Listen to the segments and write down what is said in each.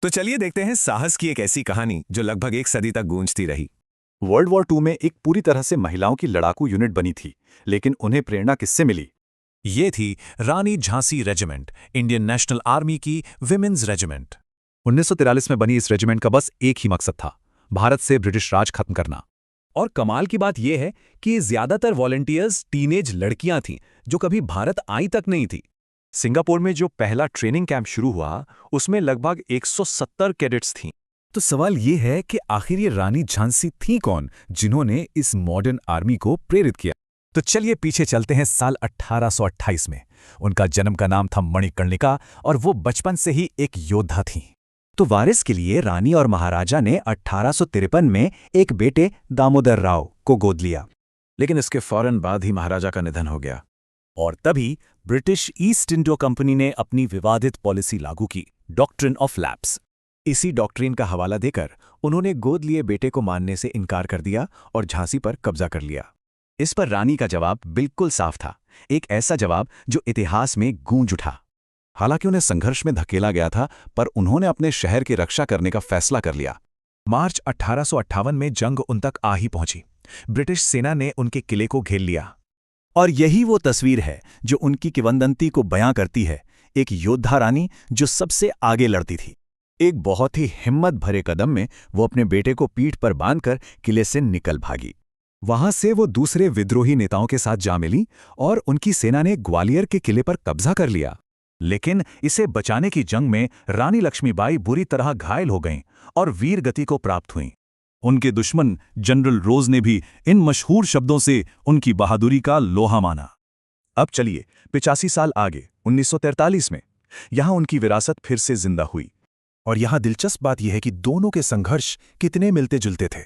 तो चलिए देखते हैं साहस की एक ऐसी कहानी जो लगभग एक सदी तक गूंजती रही। वर्ल्ड वॉर टू में एक पूरी तरह से महिलाओं की लड़ाकू यूनिट बनी थी, लेकिन उन्हें प्रेरणा किससे मिली? ये थी Rani Jhansi regiment, Indian National Army की विमेंस रेजिमेंट। 1943 में बनी इस रेजिमेंट का बस एक ही मकसद था, भारत से ब्रिटिश राज खत्म करना। और कमाल की बात यह है कि ज्यादातर वॉलंटियर्स टीनेज लड़कियां थीं जो कभी भारत आई तक नहीं थी। सिंगापुर में जो पहला ट्रेनिंग कैंप शुरू हुआ, उसमें लगभग 170 कैडेट्स थीं। तो सवाल ये है कि आखिर ये रानी झांसी थी कौन जिन्होंने इस मॉडर्न आर्मी को प्रेरित किया? तो चलिए पीछे चलते हैं साल 1828 में। उनका जन्म का नाम था मणिकर्णिका और वो बचपन से ही एक योद्धा थीं। तो वारिस के लिए रानी और महाराजा ने 1853 में एक बेटे दामोदर राव को गोद लिया। लेकिन इसके फौरन बाद ही महाराजा का निधन हो गया और तभी ब्रिटिश ईस्ट इंडिया कंपनी ने अपनी विवादित पॉलिसी लागू की, डॉक्ट्रिन ऑफ लैप्स। इसी डॉक्ट्रिन का हवाला देकर उन्होंने गोद लिए बेटे को मानने से इनकार कर दिया और झांसी पर कब्जा कर लिया। इस पर रानी का जवाब बिल्कुल साफ था, एक ऐसा जवाब जो इतिहास में गूंज उठा। हालांकि उन्हें संघर्ष में धकेला गया था, पर उन्होंने अपने शहर की रक्षा करने का फैसला कर लिया। मार्च 1858 में जंग उन तक आ ही पहुंची। ब्रिटिश सेना ने उनके किले को घेर लिया। और यही वो तस्वीर है जो उनकी किंवदंती को बयां करती है, एक योद्धा रानी जो सबसे आगे लड़ती थी। एक बहुत ही हिम्मत भरे कदम में वो अपने बेटे को पीठ पर बांधकर किले से निकल भागी। वहां से वो दूसरे विद्रोही नेताओं के साथ जा मिली और उनकी सेना ने ग्वालियर के किले पर कब्जा कर लिया। लेकिन इसे बचाने की जंग में रानी लक्ष्मीबाई बुरी तरह घायल हो गईं और वीर गति को प्राप्त हुईं। उनके दुश्मन जनरल रोज ने भी इन मशहूर शब्दों से उनकी बहादुरी का लोहा माना। अब चलिए 85 साल आगे 1943 में, यहां उनकी विरासत फिर से जिंदा हुई। और यहां दिलचस्प बात यह है कि दोनों के संघर्ष कितने मिलते जुलते थे।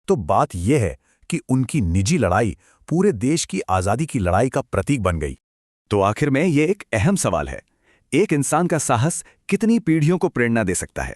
तो बात यह है कि उनकी निजी लड़ाई पूरे देश की आज़ादी की लड़ाई का प्रतीक बन गई। तो आखिर में ये एक अहम सवाल है, एक इंसान का साहस कितनी पीढ़ियों को प्रेरणा दे सकता है?